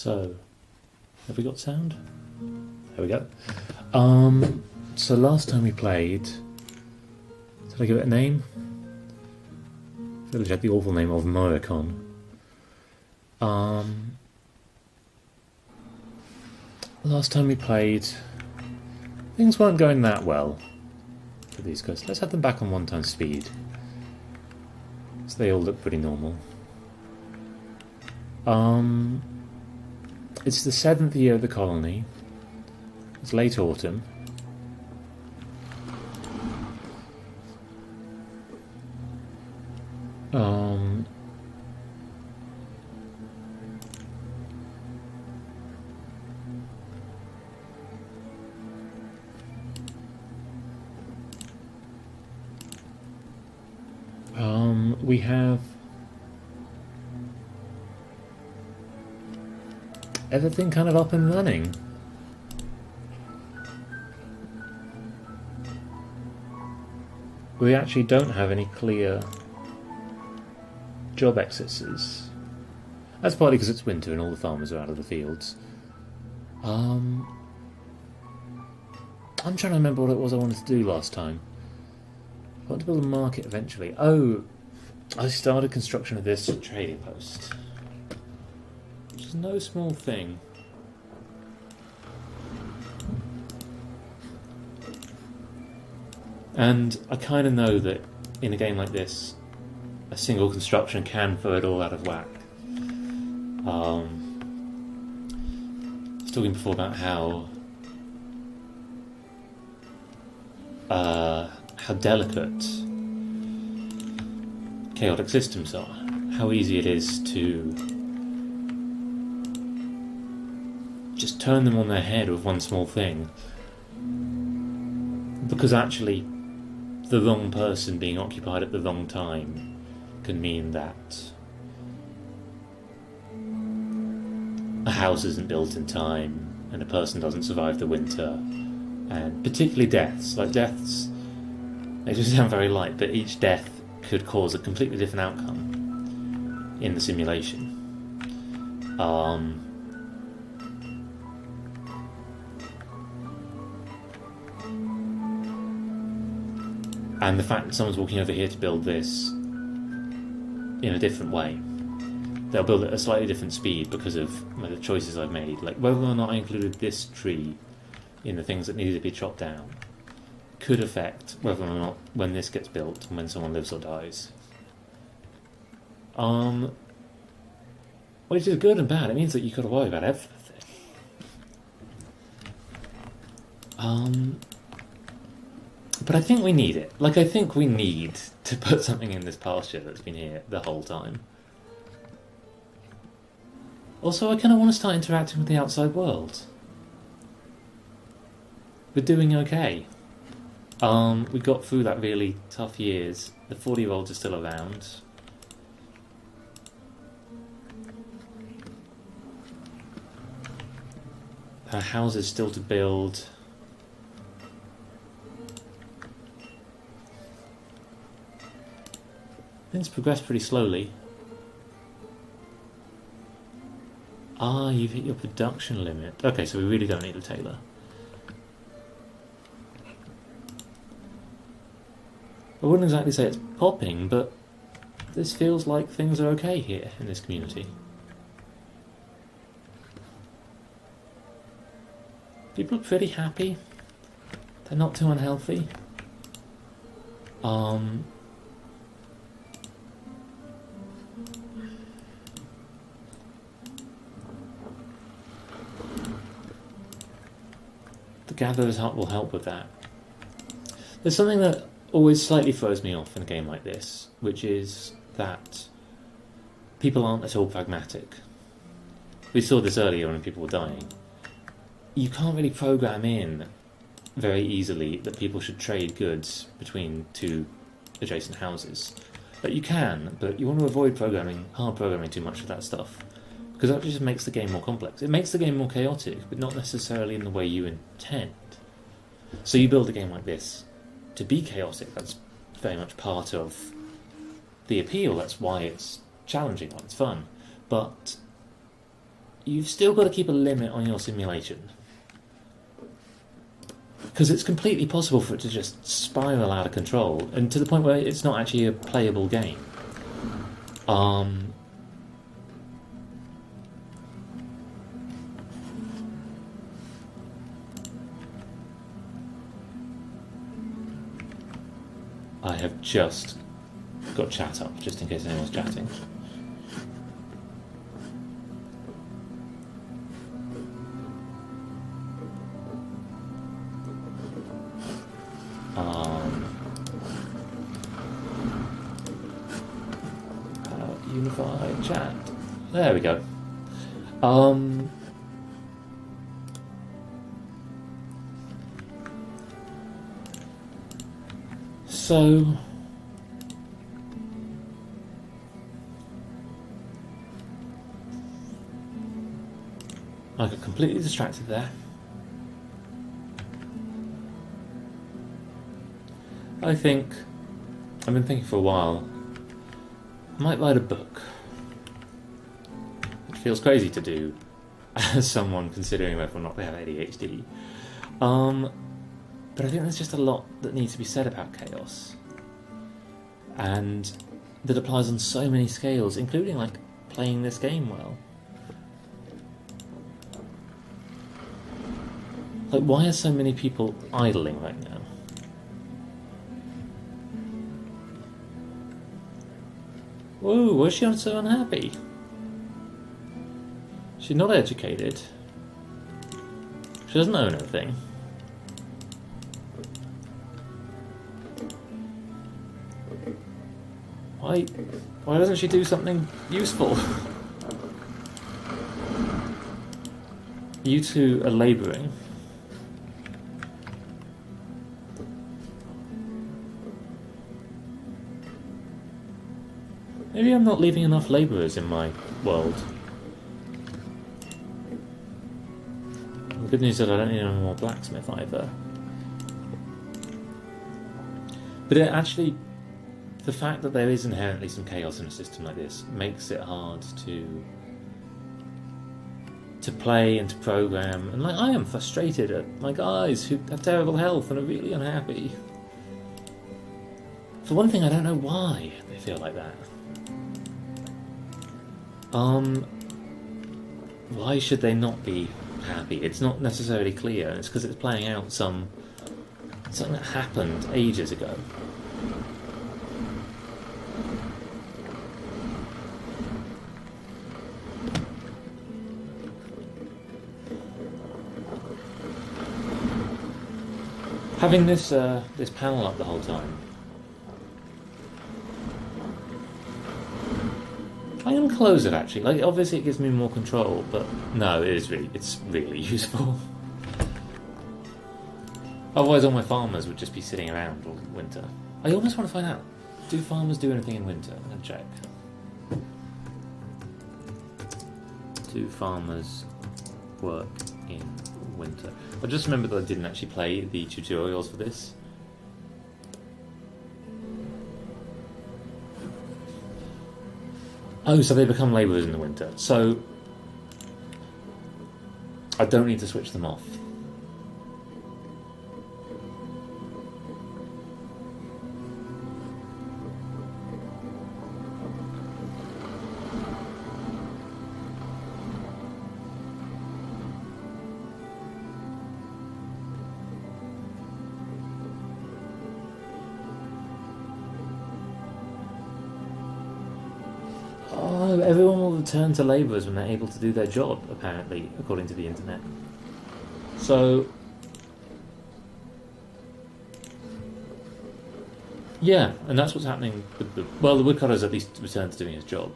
So, have we got sound? There we go. So last time we played, did I give it a name? Village had the awful name of Moicon. Last time we played, things weren't going that well for these guys. Let's have them back on 1x speed. So they all look pretty normal. It's the 7th year of the colony. It's late autumn. We have everything kind of up and running. We actually don't have any clear job exits. That's partly because it's winter and all the farmers are out of the fields. I'm trying to remember what it was I wanted to do last time. I want to build a market eventually. Oh, I started construction of this trading post, which is no small thing. And I kind of know that in a game like this, a single construction can throw it all out of whack. I was talking before about how delicate chaotic systems are, how easy it is to just turn them on their head with one small thing, because actually the wrong person being occupied at the wrong time can mean that a house isn't built in time and a person doesn't survive the winter, and particularly deaths. Like deaths, they just sound very light, but each death could cause a completely different outcome in the simulation. And the fact that someone's walking over here to build this in a different way, they'll build it at a slightly different speed because of the choices I've made. Like whether or not I included this tree in the things that needed to be chopped down could affect whether or not when this gets built and when someone lives or dies. Which is good and bad. It means that you've got to worry about everything. But I think we need it. Like, I think we need to put something in this pasture that's been here the whole time. Also, I kind of want to start interacting with the outside world. We're doing okay. We got through that really tough years. The 40-year-olds are still around. Our houses still to build. Things progress pretty slowly. Ah, you've hit your production limit. Okay, so we really don't need a tailor. I wouldn't exactly say it's popping, but this feels like things are okay here in this community. People are pretty happy. They're not too unhealthy. The Gatherer's Hut will help with that. There's something that always slightly throws me off in a game like this, which is that people aren't at all pragmatic. We saw this earlier when people were dying. You can't really program in very easily that people should trade goods between two adjacent houses. But you can, but you want to avoid hard programming too much of that stuff, because that just makes the game more complex. It makes the game more chaotic, but not necessarily in the way you intend. So you build a game like this to be chaotic. That's very much part of the appeal. That's why it's challenging, why it's fun. But you've still got to keep a limit on your simulation. Because it's completely possible for it to just spiral out of control, and to the point where it's not actually a playable game. I have just got chat up, just in case anyone's chatting. Unified chat. There we go. So I got completely distracted there. I think I've been thinking for a while. I might write a book. It feels crazy to do as someone considering whether or not they have ADHD. But I think there's just a lot that needs to be said about chaos. And that applies on so many scales, including like playing this game well. Like, why are so many people idling right now? Whoa, why is she so unhappy? She's not educated. She doesn't own anything. Why doesn't she do something useful? You two are labouring. Maybe I'm not leaving enough labourers in my world. The good news is that I don't need any more blacksmith either. But it actually, the fact that there is inherently some chaos in a system like this makes it hard to play and to program. And like, I am frustrated at my guys who have terrible health and are really unhappy. For one thing, I don't know why they feel like that. Why should they not be happy? It's not necessarily clear. It's because it's playing out something that happened ages ago. Having this this panel up the whole time. I'm going to close it actually. Like, obviously it gives me more control, but no, it's really useful. Otherwise all my farmers would just be sitting around all winter. I almost want to find out, do farmers do anything in winter? I'm going to check. Do farmers work in winter? I just remembered that I didn't actually play the tutorials for this. Oh, so they become labourers in the winter. So I don't need to switch them off. Everyone will return to labourers when they're able to do their job, apparently, according to the internet. So, yeah, and that's what's happening with the... Well, the woodcutter's at least returned to doing his job.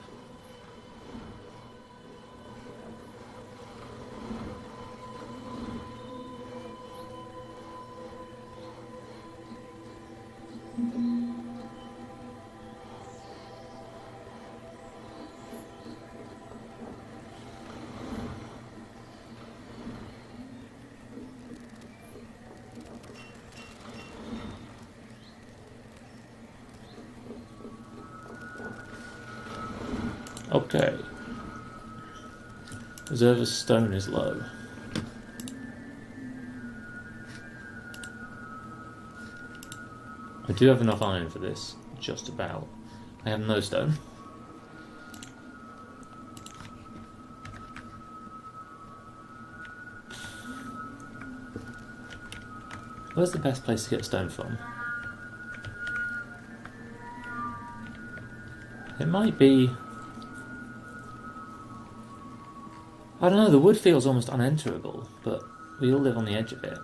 Okay. Reserve of stone is low. I do have enough iron for this, just about. I have no stone. Where's the best place to get stone from? It might be... I don't know, the wood feels almost unenterable, but we all live on the edge of it.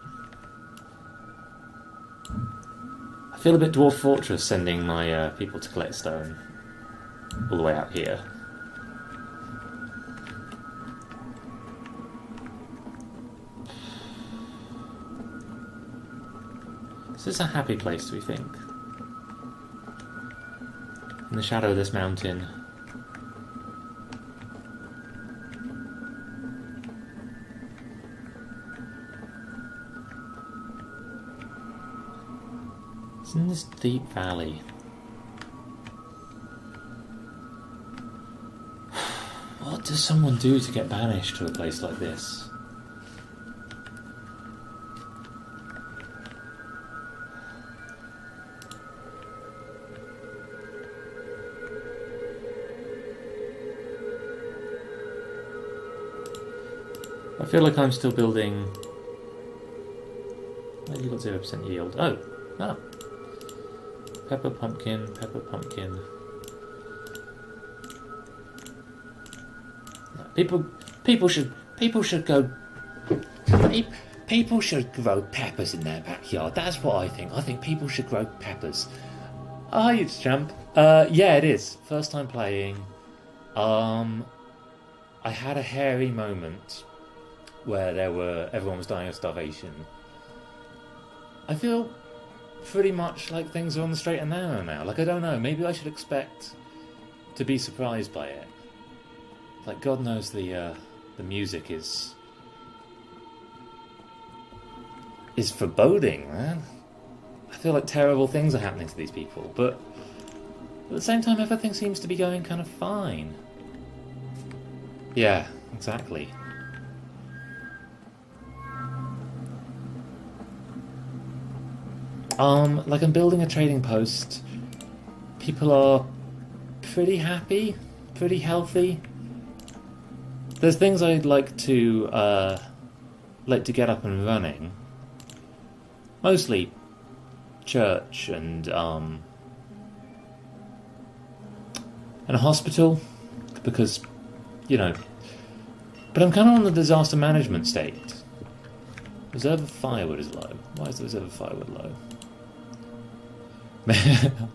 I feel a bit Dwarf Fortress sending my people to collect stone all the way out here. Is this a happy place, do we think? In the shadow of this mountain. It's in this deep valley. What does someone do to get banished to a place like this? I feel like I'm still building... Why have you got 0% yield? Oh! Ah! Pepper, pumpkin, pepper, pumpkin. People should go... People should grow peppers in their backyard. That's what I think. I think people should grow peppers. Oh, hi, it's Champ. Yeah, it is. First time playing. I had a hairy moment where everyone was dying of starvation. I feel pretty much like things are on the straight and narrow now. Like, I don't know, maybe I should expect to be surprised by it. Like, God knows the music is foreboding, man. I feel like terrible things are happening to these people, but at the same time everything seems to be going kind of fine. Yeah, exactly. Like, I'm building a trading post. People are pretty happy, pretty healthy. There's things I'd like to get up and running. Mostly church and a hospital, because, you know. But I'm kind of on the disaster management state. Reserve of firewood is low. Why is the reserve of firewood low?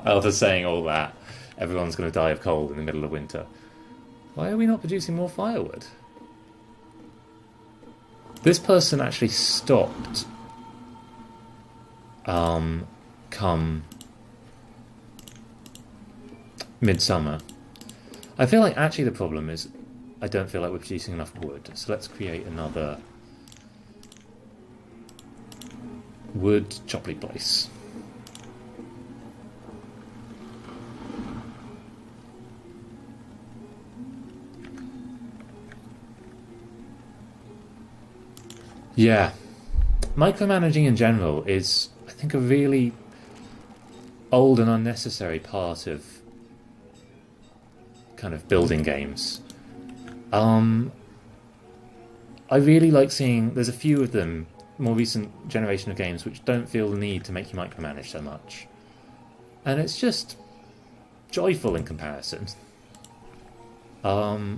After saying all that, everyone's going to die of cold in the middle of winter. Why are we not producing more firewood? This person actually stopped come midsummer. I feel like actually the problem is I don't feel like we're producing enough wood, so let's create another wood choppy place. Yeah, micromanaging in general is, I think, a really old and unnecessary part of kind of building games. I really like seeing, there's a few of them, more recent generation of games, which don't feel the need to make you micromanage so much. And it's just joyful in comparison. I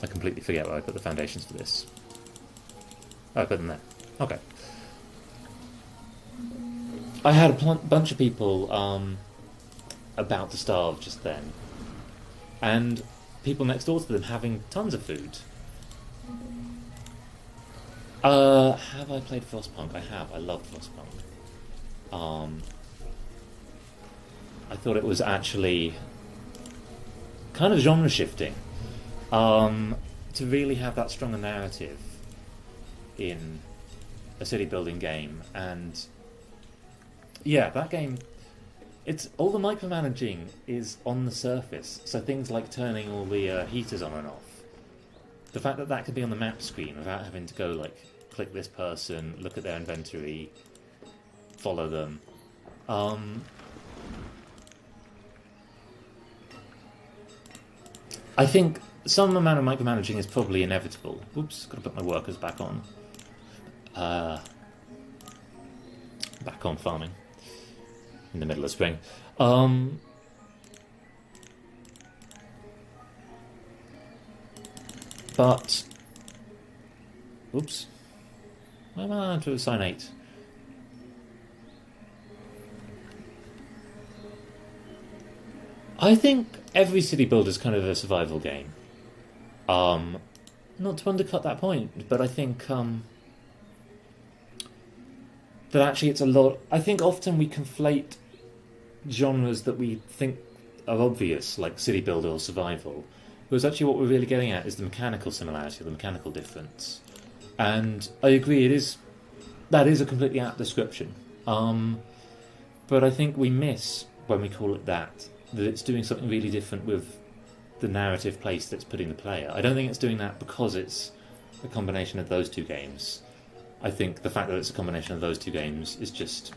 completely forget where I put the foundations for this. Oh, I put them there. Okay. I had a bunch of people about to starve just then. And people next door to them having tons of food. Have I played Frostpunk? I have. I loved Frostpunk. I thought it was actually kind of genre shifting. To really have that strong a narrative in a city building game, and yeah, that game, it's all the micromanaging is on the surface, so things like turning all the heaters on and off The fact that that could be on the map screen without having to go, like, click this person, look at their inventory, follow them. I think some amount of micromanaging is probably inevitable. Oops, gotta put my workers back on. Back on farming. In the middle of spring. But... Oops. Why am I to assign 8? I think every city builder is kind of a survival game. Not to undercut that point, but I think that actually it's a lot... I think often we conflate genres that we think are obvious, like city builder or survival, whereas actually what we're really getting at is the mechanical similarity, the mechanical difference. And I agree, that is a completely apt description. But I think we miss, when we call it that it's doing something really different with the narrative place that's putting the player. I don't think it's doing that because it's a combination of those two games. I think the fact that it's a combination of those two games is just...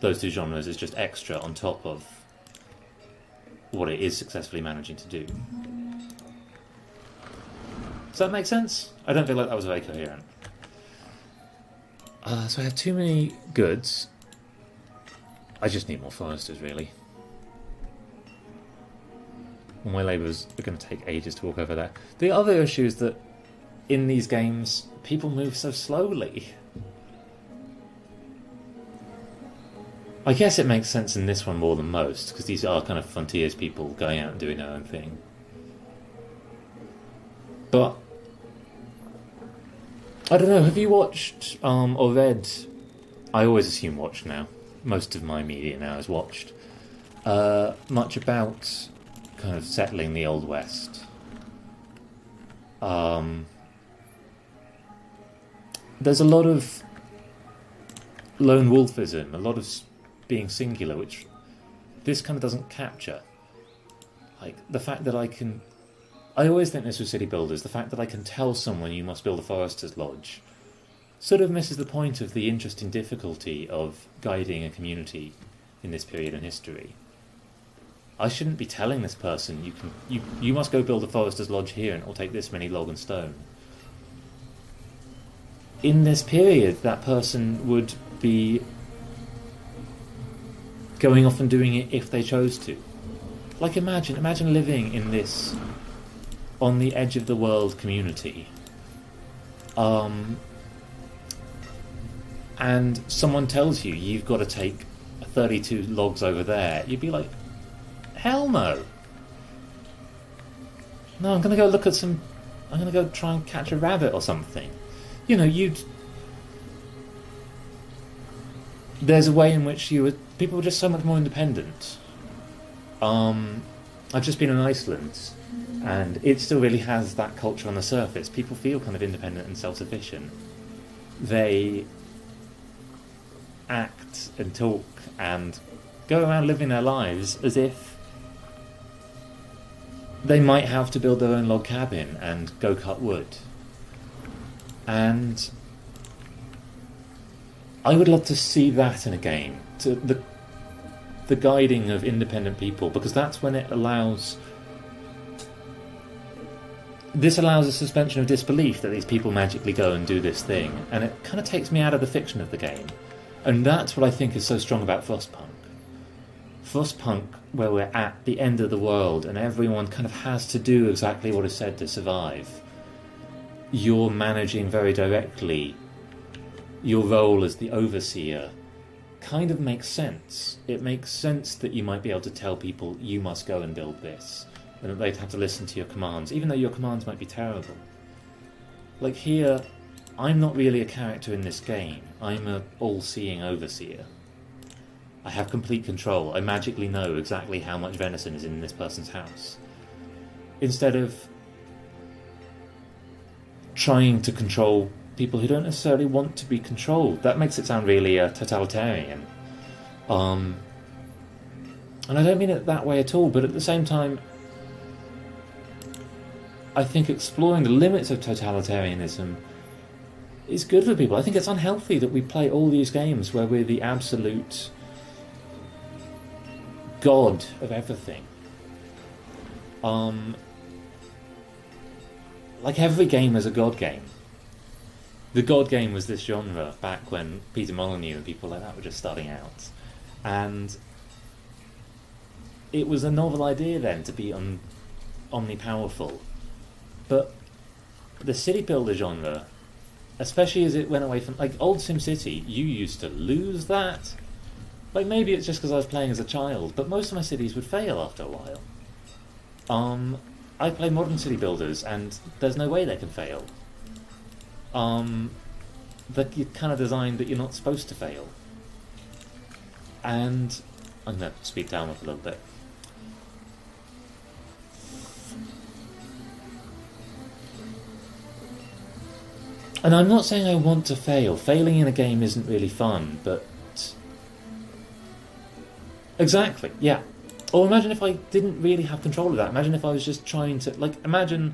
those two genres is just extra on top of what it is successfully managing to do. Does that make sense? I don't feel like that was very coherent. So I have too many goods. I just need more foresters, really. All my labourers are going to take ages to walk over there. The other issue is that in these games, people move so slowly. I guess it makes sense in this one more than most, because these are kind of frontiers people going out and doing their own thing. But I don't know, have you watched or read... I always assume watched now. Most of my media now is watched. Much about kind of settling the Old West. There's a lot of lone wolfism, a lot of being singular, which this kind of doesn't capture. Like, the fact that I can... I always think this with city builders, the fact that I can tell someone you must build a forester's lodge sort of misses the point of the interesting difficulty of guiding a community in this period in history. I shouldn't be telling this person, you must go build a forester's lodge here and it will take this many log and stone. In this period, that person would be going off and doing it if they chose to. Like, imagine living in this on the edge of the world community, and someone tells you you've got to take 32 logs over there. You'd be like, hell no. No, I'm going to go look at some... I'm going to go try and catch a rabbit or something. You know, there's a way in which people are just so much more independent. I've just been in Iceland, and it still really has that culture on the surface. People feel kind of independent and self-sufficient. They act and talk and go around living their lives as if they might have to build their own log cabin and go cut wood. And I would love to see that in a game, the guiding of independent people, because that's when it allows... This allows a suspension of disbelief that these people magically go and do this thing, and it kind of takes me out of the fiction of the game. And that's what I think is so strong about Frostpunk. Frostpunk, where we're at the end of the world and everyone kind of has to do exactly what is said to survive. You're managing very directly. Your role as the overseer kind of makes sense. It makes sense that you might be able to tell people you must go and build this, and that they'd have to listen to your commands, even though your commands might be terrible. Like here, I'm not really a character in this game. I'm an all-seeing overseer. I have complete control. I magically know exactly how much venison is in this person's house. Instead of trying to control people who don't necessarily want to be controlled. That makes it sound really totalitarian. And I don't mean it that way at all, but at the same time, I think exploring the limits of totalitarianism is good for people. I think it's unhealthy that we play all these games where we're the absolute god of everything. Like every game is a god game. The god game was this genre back when Peter Molyneux and people like that were just starting out. And it was a novel idea then to be omnipowerful. But the city builder genre, especially as it went away from... Like, old SimCity, you used to lose that. Like, maybe it's just because I was playing as a child, but most of my cities would fail after a while. I play modern city builders, and there's no way they can fail. That you're kind of designed that you're not supposed to fail. And I'm going to speed down a little bit. And I'm not saying I want to fail. Failing in a game isn't really fun, but... Exactly, yeah. Or imagine if I didn't really have control of that. Imagine if I was just trying to... Like, imagine...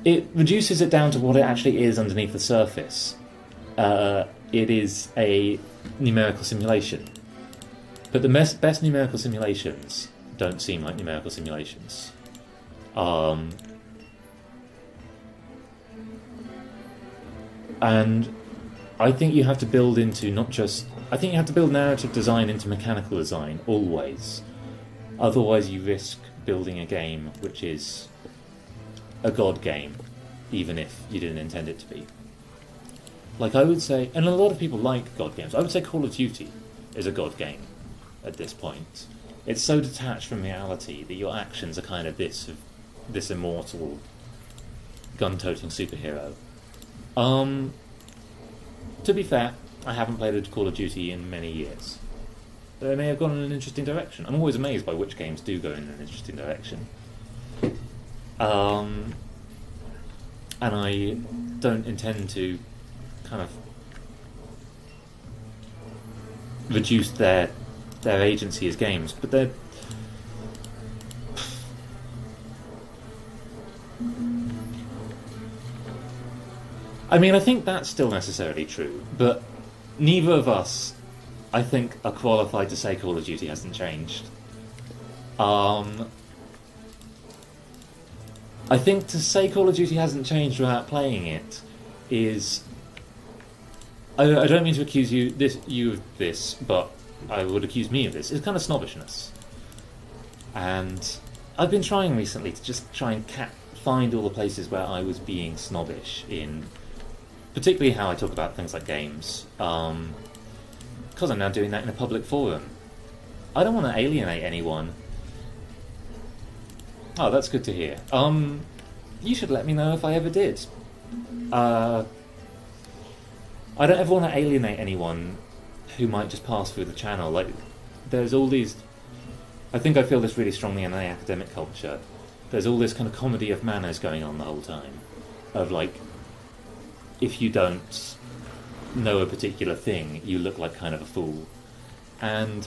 It reduces it down to what it actually is underneath the surface. It is a numerical simulation. But the best numerical simulations don't seem like numerical simulations. And I think you have to build into not just... I think you have to build narrative design into mechanical design, always. Otherwise you risk building a game which is a god game, even if you didn't intend it to be. Like, I would say... And a lot of people like god games. I would say Call of Duty is a god game at this point. It's so detached from reality that your actions are kind of this immortal, gun-toting superhero. To be fair, I haven't played a Call of Duty in many years. They may have gone in an interesting direction. I'm always amazed by which games do go in an interesting direction. And I don't intend to kind of reduce their agency as games, but they're... I mean, I think that's still necessarily true, but neither of us, I think, are qualified to say Call of Duty hasn't changed. I think to say Call of Duty hasn't changed without playing it is... I don't mean to accuse you of this, but I would accuse me of this. It's kind of snobbishness. And I've been trying recently to just try and find all the places where I was being snobbish in... Particularly how I talk about things like games. Because I'm now doing that in a public forum. I don't want to alienate anyone. Oh, that's good to hear. You should let me know if I ever did. I don't ever want to alienate anyone who might just pass through the channel. Like, there's all these... I think I feel this really strongly in the academic culture. There's all this kind of comedy of manners going on the whole time. Of, like, if you don't know a particular thing, you look like kind of a fool. And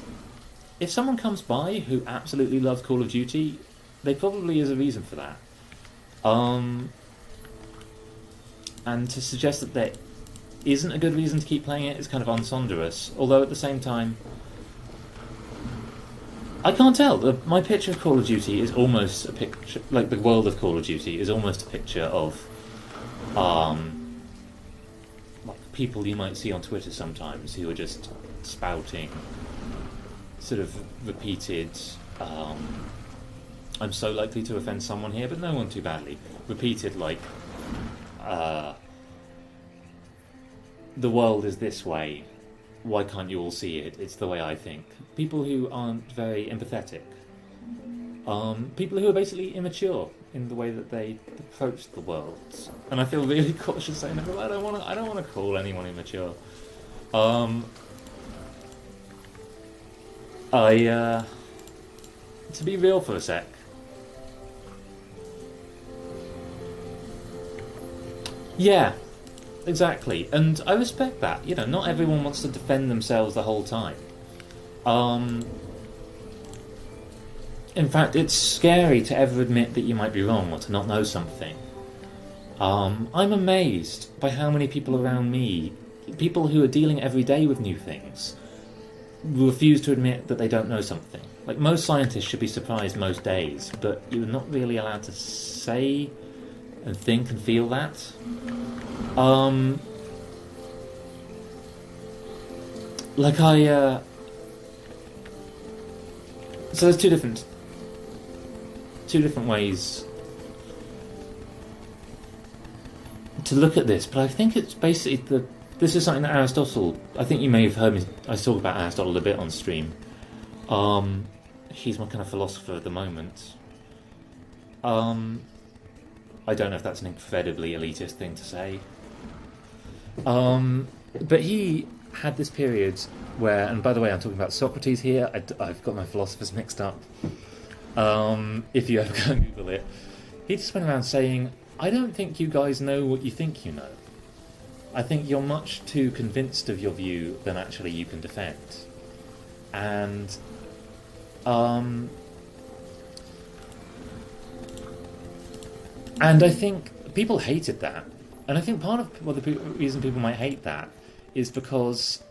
if someone comes by who absolutely loves Call of Duty, there probably is a reason for that. And to suggest that there isn't a good reason to keep playing it is kind of unsonderous. Although at the same time, I can't tell. My picture of Call of Duty is almost a picture... Like, the world of Call of Duty is almost a picture of... like people you might see on Twitter sometimes who are just spouting sort of repeated... I'm so likely to offend someone here, but no one too badly. Repeated, like... the world is this way. Why can't you all see it? It's the way I think. People who aren't very empathetic. People who are basically immature in the way that they approach the world. And I feel really cautious saying that. I don't want to call anyone immature. To be real for a sec. Yeah. Exactly, and I respect that. You know, not everyone wants to defend themselves the whole time. In fact, it's scary to ever admit that you might be wrong or to not know something. I'm amazed by how many people around me, people who are dealing every day with new things, refuse to admit that they don't know something. Like, most scientists should be surprised most days, but you're not really allowed to say and think and feel that. So there's two different ways to look at this, but I think it's basically this is something that Aristotle, I think you may have heard me, I talk about Aristotle a bit on stream. He's my kind of philosopher at the moment. I don't know if that's an incredibly elitist thing to say. But he had this period where, and by the way, I'm talking about Socrates here, I've got my philosophers mixed up. If you ever go and Google it, he just went around saying, I don't think you guys know what you think you know. I think you're much too convinced of your view than actually you can defend. And I think people hated that. And I think part of the reason people might hate that is because,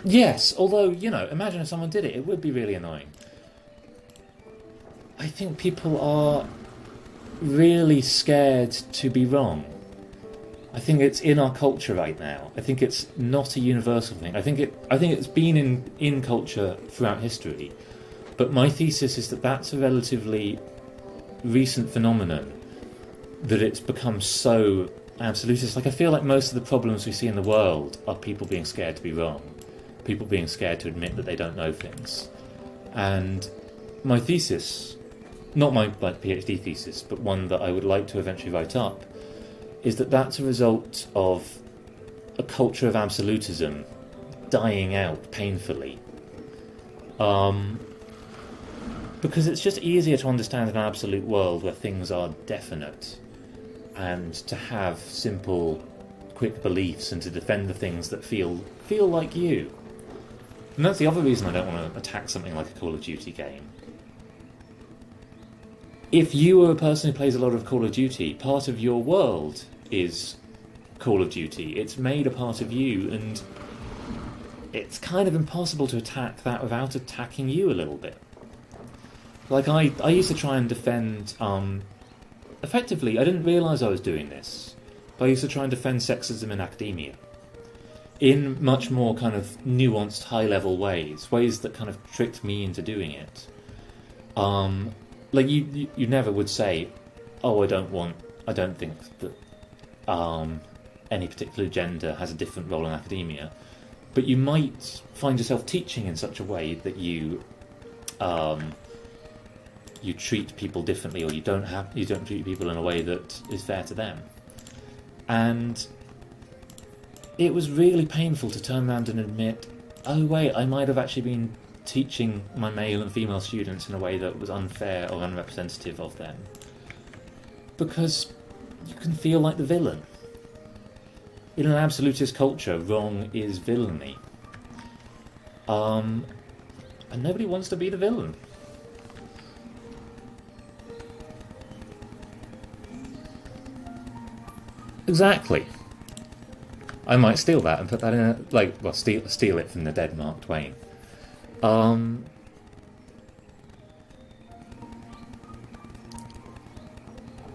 yes, although, imagine if someone did it, it would be really annoying. I think people are really scared to be wrong. I think it's in our culture right now. I think it's not a universal thing. I think it's been in culture throughout history. But my thesis is that that's a relatively recent phenomenon, that it's become so absolutist. Like, I feel like most of the problems we see in the world are people being scared to be wrong, people being scared to admit that they don't know things. And my thesis, not my PhD thesis, but one that I would like to eventually write up, is that that's a result of a culture of absolutism dying out painfully. Because it's just easier to understand an absolute world where things are definite, and to have simple, quick beliefs, and to defend the things that feel like you. And that's the other reason I don't want to attack something like a Call of Duty game. If you are a person who plays a lot of Call of Duty, part of your world is Call of Duty. It's made a part of you, and it's kind of impossible to attack that without attacking you a little bit. Like, I used to try and defend, effectively, I didn't realise I was doing this, but I used to try and defend sexism in academia in much more kind of nuanced, high-level ways that kind of tricked me into doing it. Like, you never would say, oh, I don't think that any particular gender has a different role in academia, but you might find yourself teaching in such a way that you treat people differently, or you don't treat people in a way that is fair to them. And it was really painful to turn around and admit, oh wait, I might have actually been teaching my male and female students in a way that was unfair or unrepresentative of them. Because you can feel like the villain. In an absolutist culture, wrong is villainy. And nobody wants to be the villain. Exactly. I might steal that and put that in steal it from the dead Mark Twain.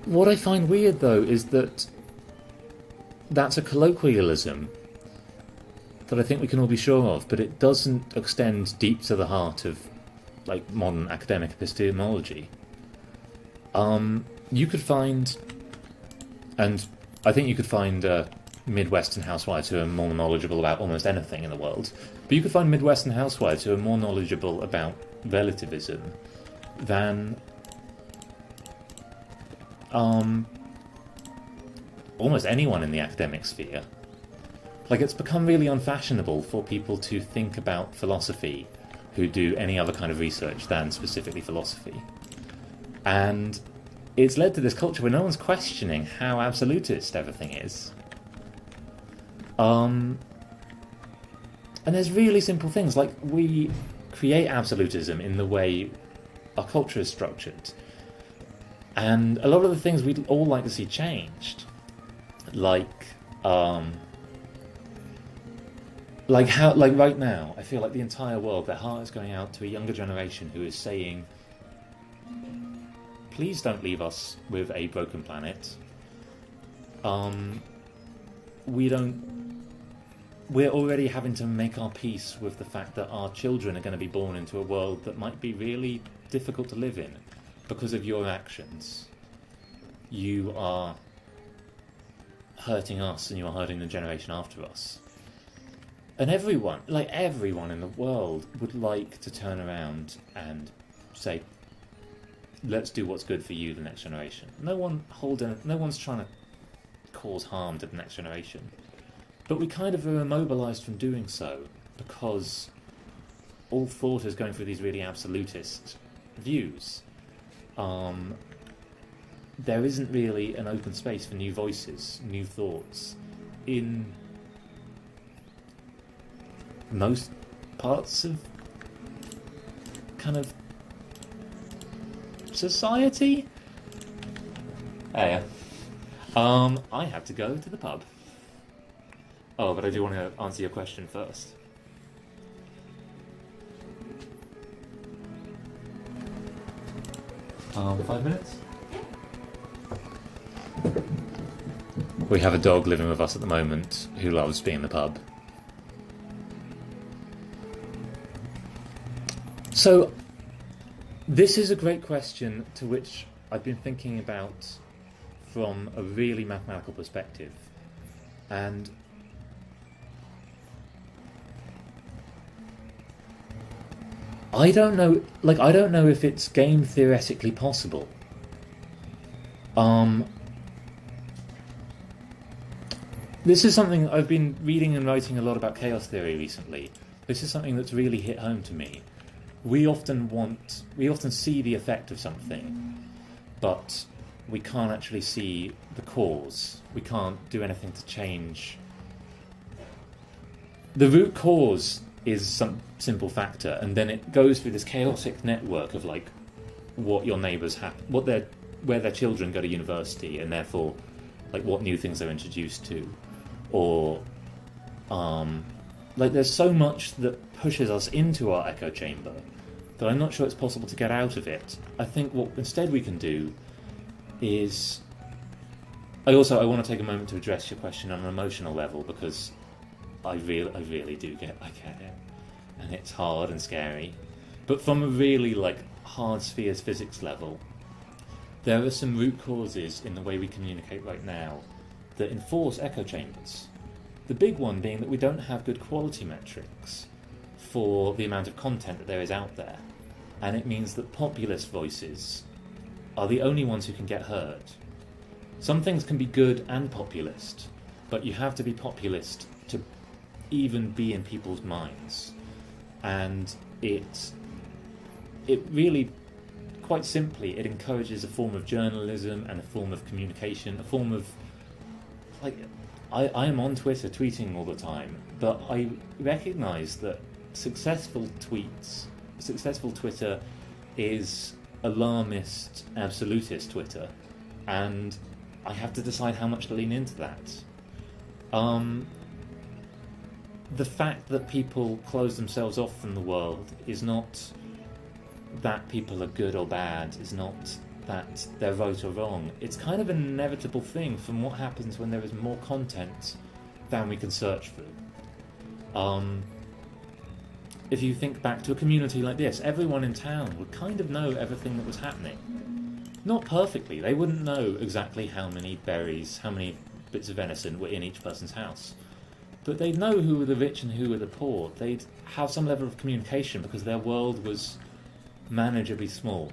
What I find weird, though, is that that's a colloquialism that I think we can all be sure of, but it doesn't extend deep to the heart of, like, modern academic epistemology. You could find, and I think you could find Midwestern housewives who are more knowledgeable about almost anything in the world, but you could find Midwestern housewives who are more knowledgeable about relativism than almost anyone in the academic sphere. Like, it's become really unfashionable for people to think about philosophy who do any other kind of research than specifically philosophy. And it's led to this culture where no one's questioning how absolutist everything is. And there's really simple things, like, create absolutism in the way our culture is structured. And a lot of the things we'd all like to see changed, like right now, I feel like the entire world, their heart is going out to a younger generation who is saying, please don't leave us with a broken planet. We're already having to make our peace with the fact that our children are going to be born into a world that might be really difficult to live in because of your actions. You are hurting us and you are hurting the generation after us. And everyone in the world would like to turn around and say, let's do what's good for you, the next generation. No one's trying to cause harm to the next generation. But we kind of are immobilized from doing so because all thought is going through these really absolutist views. There isn't really an open space for new voices, new thoughts in most parts of kind of society. I have to go to the pub. Oh, but I do want to answer your question first. Um, 5 minutes? We have a dog living with us at the moment who loves being in the pub. So, this is a great question to which I've been thinking about from a really mathematical perspective. And I don't know if it's game theoretically possible. This is something I've been reading and writing a lot about chaos theory recently. This is something that's really hit home to me. We often see the effect of something, but we can't actually see the cause. We can't do anything to change. The root cause is some simple factor, and then it goes through this chaotic network of like what your neighbours have, where their children go to university, and therefore like what new things they're introduced to, or like there's so much that pushes us into our echo chamber that I'm not sure it's possible to get out of it. I think what instead we can do is I want to take a moment to address your question on an emotional level, because I really do get it, and it's hard and scary. But from a really like hard spheres physics level, there are some root causes in the way we communicate right now that enforce echo chambers. The big one being that we don't have good quality metrics for the amount of content that there is out there, and it means that populist voices are the only ones who can get heard. Some things can be good and populist, but you have to be populist to even be in people's minds. And it really, quite simply, it encourages a form of journalism and a form of communication, a form of, like, I am on Twitter tweeting all the time, but I recognise that successful Twitter is alarmist, absolutist Twitter, and I have to decide how much to lean into that. The fact that people close themselves off from the world is not that people are good or bad, is not that they're right or wrong. It's kind of an inevitable thing from what happens when there is more content than we can search through. If you think back to a community like this, everyone in town would kind of know everything that was happening. Not perfectly, they wouldn't know exactly how many berries, how many bits of venison were in each person's house. But they'd know who were the rich and who were the poor. They'd have some level of communication because their world was manageably small.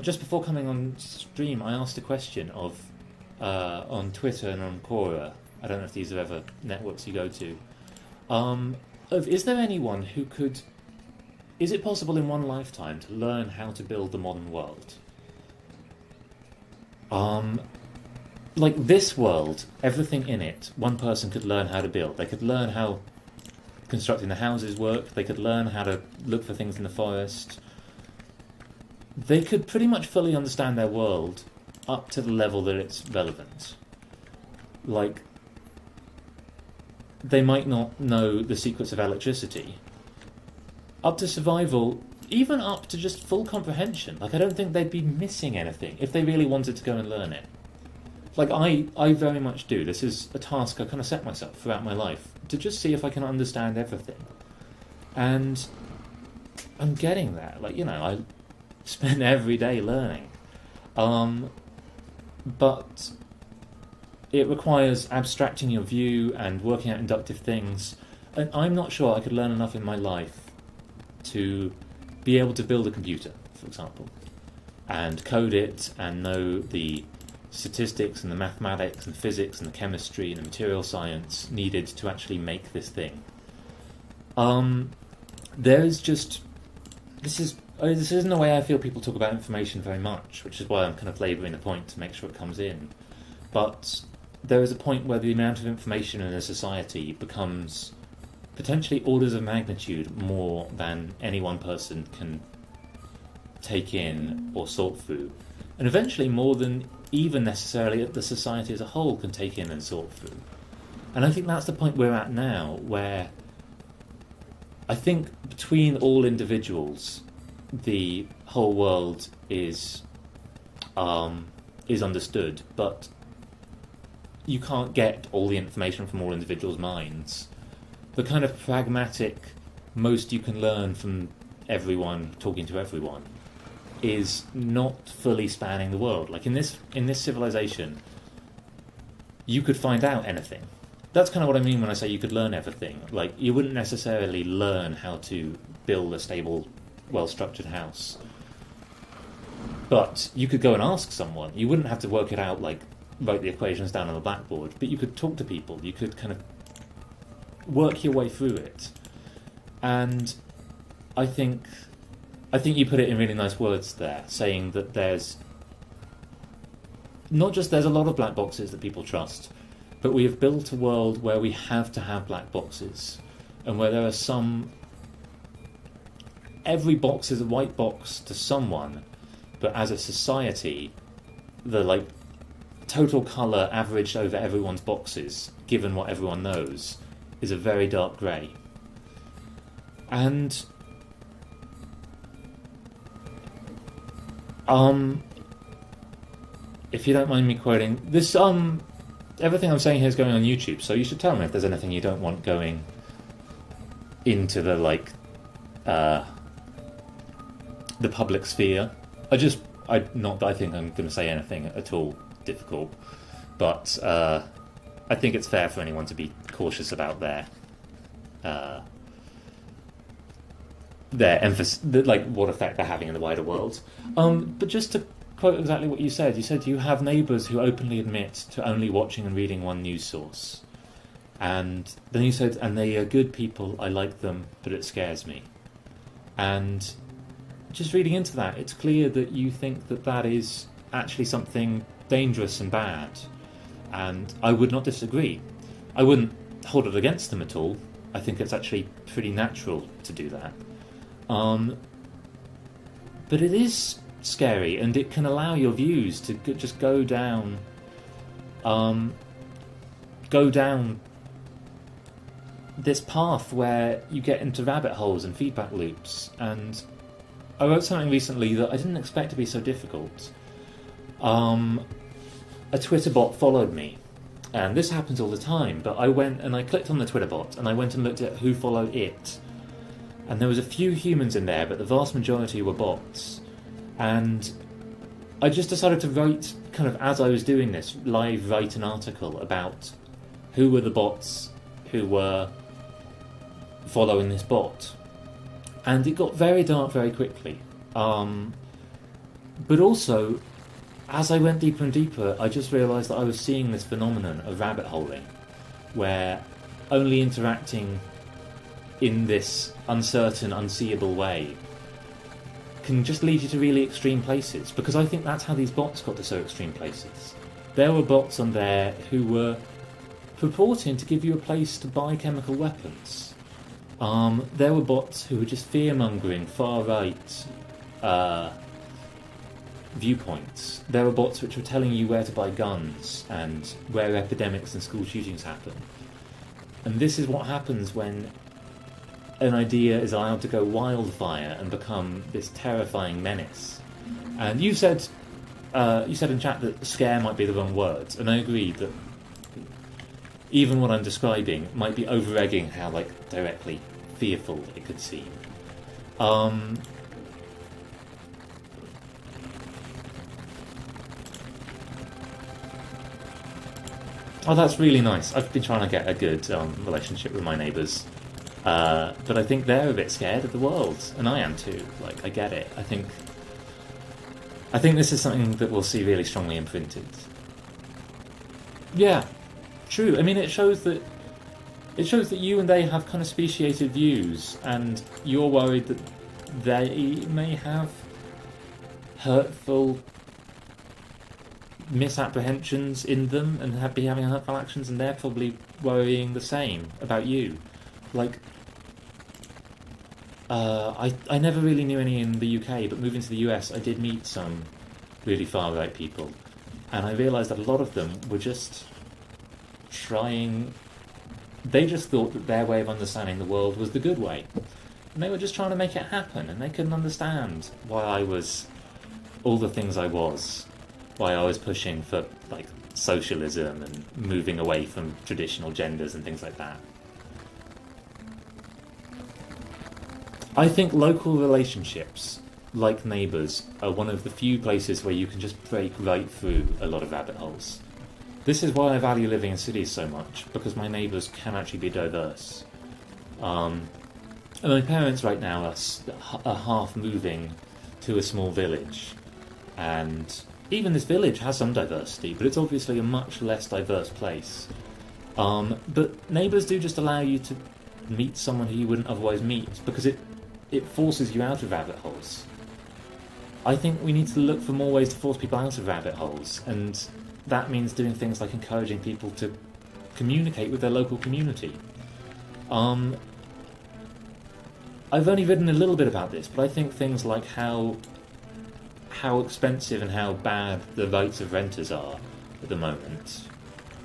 Just before coming on stream, I asked a question on Twitter and on Quora. I don't know if these are ever networks you go to. Is there anyone who could... Is it possible in one lifetime to learn how to build the modern world? Like this world, everything in it, one person could learn how to build. They could learn how constructing the houses work. They could learn how to look for things in the forest. They could pretty much fully understand their world up to the level that it's relevant. Like, they might not know the secrets of electricity. Up to survival, even up to just full comprehension. Like, I don't think they'd be missing anything if they really wanted to go and learn it. Like, I very much do. This is a task I kind of set myself throughout my life, to just see if I can understand everything. And I'm getting there. Like, you know, I spend every day learning. But it requires abstracting your view and working out inductive things. And I'm not sure I could learn enough in my life to be able to build a computer, for example, and code it and know the statistics and the mathematics and physics and the chemistry and the material science needed to actually make this thing. This isn't a way I feel people talk about information very much, which is why I'm kind of labouring the point to make sure it comes in. But there is a point where the amount of information in a society becomes potentially orders of magnitude more than any one person can take in or sort through, and eventually more than even necessarily the society as a whole can take in and sort through. And I think that's the point we're at now, where I think between all individuals, the whole world is understood, but you can't get all the information from all individuals' minds. The kind of pragmatic most you can learn from everyone talking to everyone is not fully spanning the world. Like in this civilization, you could find out anything. That's kind of what I mean when I say you could learn everything. Like, you wouldn't necessarily learn how to build a stable, well-structured house, but you could go and ask someone. You wouldn't have to work it out, like write the equations down on the blackboard, but you could talk to people. You could kind of work your way through it. And I think you put it in really nice words there, saying that there's a lot of black boxes that people trust, but we have built a world where we have to have black boxes, and where there are every box is a white box to someone, but as a society, the total colour averaged over everyone's boxes, given what everyone knows, is a very dark grey. And if you don't mind me quoting this, everything I'm saying here is going on YouTube, so you should tell me if there's anything you don't want going into the public sphere. Not that I think I'm going to say anything at all difficult, but I think it's fair for anyone to be cautious about their emphasis, what effect they're having in the wider world. But just to quote exactly what you said you have neighbours who openly admit to only watching and reading one news source. And then you said, and they are good people, I like them, but it scares me. And just reading into that, it's clear that you think that that is actually something dangerous and bad. And I would not disagree. I wouldn't hold it against them at all. I think it's actually pretty natural to do that. But it is scary, and it can allow your views to just go down this path where you get into rabbit holes and feedback loops. And I wrote something recently that I didn't expect to be so difficult. A Twitter bot followed me, and this happens all the time, but I went and I clicked on the Twitter bot and I went and looked at who followed it, and there was a few humans in there, but the vast majority were bots. And I just decided to write, kind of as I was doing this, write an article about who were the bots who were following this bot. And it got very dark very quickly. But also, as I went deeper and deeper, I just realised that I was seeing this phenomenon of rabbit holing, where only interacting in this uncertain, unseeable way can just lead you to really extreme places, because I think that's how these bots got to so extreme places. There were bots on there who were purporting to give you a place to buy chemical weapons. There were bots who were just fear-mongering far-right viewpoints. There were bots which were telling you where to buy guns and where epidemics and school shootings happen. And this is what happens when an idea is allowed to go wildfire and become this terrifying menace. And you said in chat that scare might be the wrong words, and I agree that even what I'm describing might be over-egging how directly fearful it could seem. Oh, that's really nice. I've been trying to get a good relationship with my neighbours. But I think they're a bit scared of the world, and I am too. I get it. I think this is something that we'll see really strongly imprinted. Yeah, true. I mean, it shows that you and they have kind of speciated views, and you're worried that they may have hurtful misapprehensions in them and be having hurtful actions, and they're probably worrying the same about you. I never really knew any in the UK, but moving to the US, I did meet some really far-right people, and I realised that a lot of them were just they just thought that their way of understanding the world was the good way, and they were just trying to make it happen, and they couldn't understand why I was all the things I was, why I was pushing for socialism and moving away from traditional genders and things like that. I think local relationships, like neighbours, are one of the few places where you can just break right through a lot of rabbit holes. This is why I value living in cities so much, because my neighbours can actually be diverse. And my parents right now are half moving to a small village, and even this village has some diversity, but it's obviously a much less diverse place. But neighbours do just allow you to meet someone who you wouldn't otherwise meet, because it forces you out of rabbit holes. I think we need to look for more ways to force people out of rabbit holes, and that means doing things like encouraging people to communicate with their local community. I've only written a little bit about this, but I think things like how expensive and how bad the rights of renters are at the moment,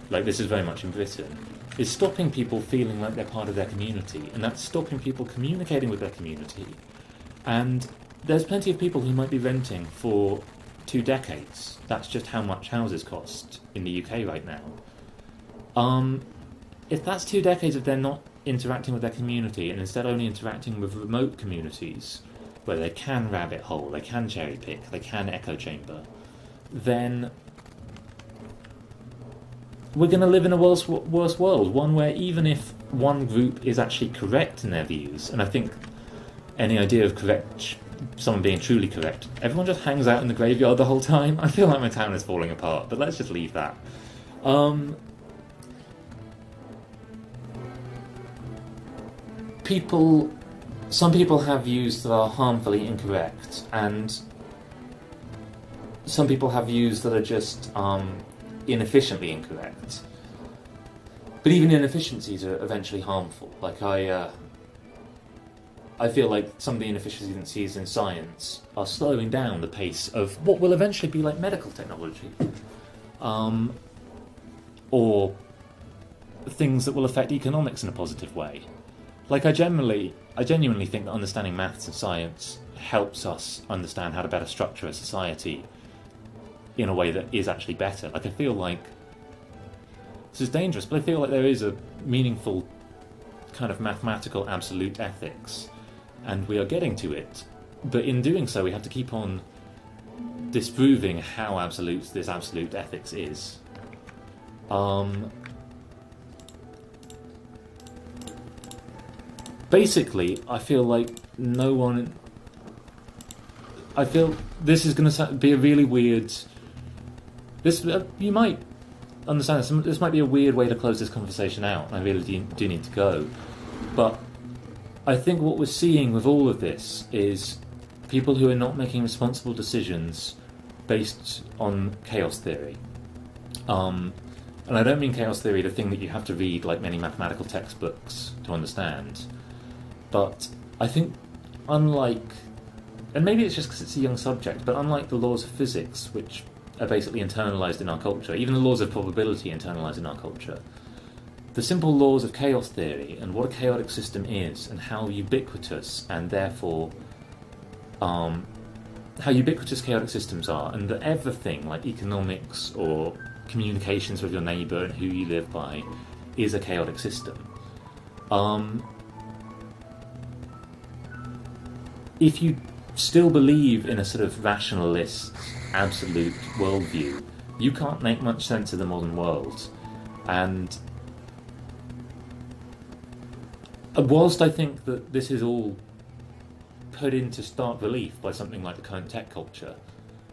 this is very much in Britain, is stopping people feeling like they're part of their community, and that's stopping people communicating with their community. And there's plenty of people who might be renting for 2 decades. That's just how much houses cost in the UK right now. If that's 2 decades of them not interacting with their community, and instead only interacting with remote communities, where they can rabbit hole, they can cherry pick, they can echo chamber, then we're going to live in a worse world, one where even if one group is actually correct in their views, and I think any idea of someone being truly correct, everyone just hangs out in the graveyard the whole time. I feel like my town is falling apart, but let's just leave that. Some people have views that are harmfully incorrect, and some people have views that are just inefficiently incorrect. But even inefficiencies are eventually harmful. I feel like some of the inefficiencies in science are slowing down the pace of what will eventually be like medical technology, or things that will affect economics in a positive way. I genuinely think that understanding maths and science helps us understand how to better structure a society in a way that is actually better. I feel like this is dangerous, but I feel like there is a meaningful kind of mathematical absolute ethics, and we are getting to it. But in doing so, we have to keep on disproving how absolute this absolute ethics is. Basically, I feel like I feel this is going to be a really weird. You might understand this might be a weird way to close this conversation out, and I really do need to go. But I think what we're seeing with all of this is people who are not making responsible decisions based on chaos theory. And I don't mean chaos theory, the thing that you have to read like many mathematical textbooks to understand. But I think, unlike, and maybe it's just because it's a young subject, but unlike the laws of physics, which are basically internalised in our culture, even the laws of probability internalised in our culture, the simple laws of chaos theory and what a chaotic system is and how ubiquitous and therefore how ubiquitous chaotic systems are, and that everything like economics or communications with your neighbour and who you live by is a chaotic system. If you still believe in a sort of rationalist, absolute worldview, you can't make much sense of the modern world. And whilst I think that this is all put into stark relief by something like the current tech culture,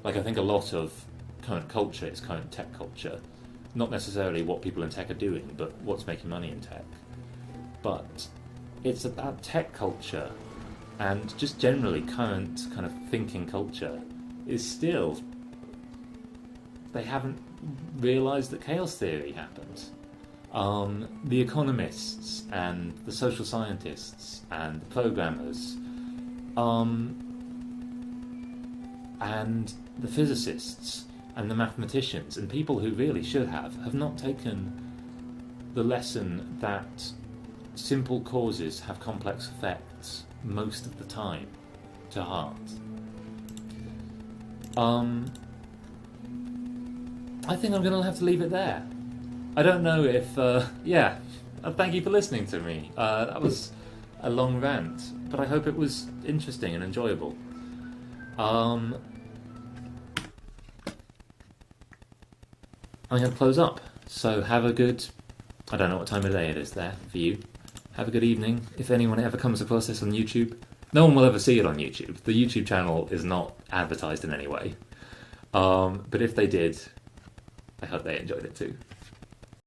like I think a lot of current culture is current tech culture, not necessarily what people in tech are doing, but what's making money in tech. But it's about tech culture, and just generally current kind of thinking culture is still, they haven't realised that chaos theory happens. The economists and the social scientists and the programmers and the physicists and the mathematicians and people who really should have not taken the lesson that simple causes have complex effects most of the time to heart. I think I'm going to have to leave it there. I don't know if... thank you for listening to me. That was a long rant, but I hope it was interesting and enjoyable. I'm going to close up. So have a good... I don't know what time of day it is there for you. Have a good evening. If anyone ever comes across this on YouTube, no one will ever see it on YouTube. The YouTube channel is not advertised in any way. But if they did, I hope they enjoyed it too.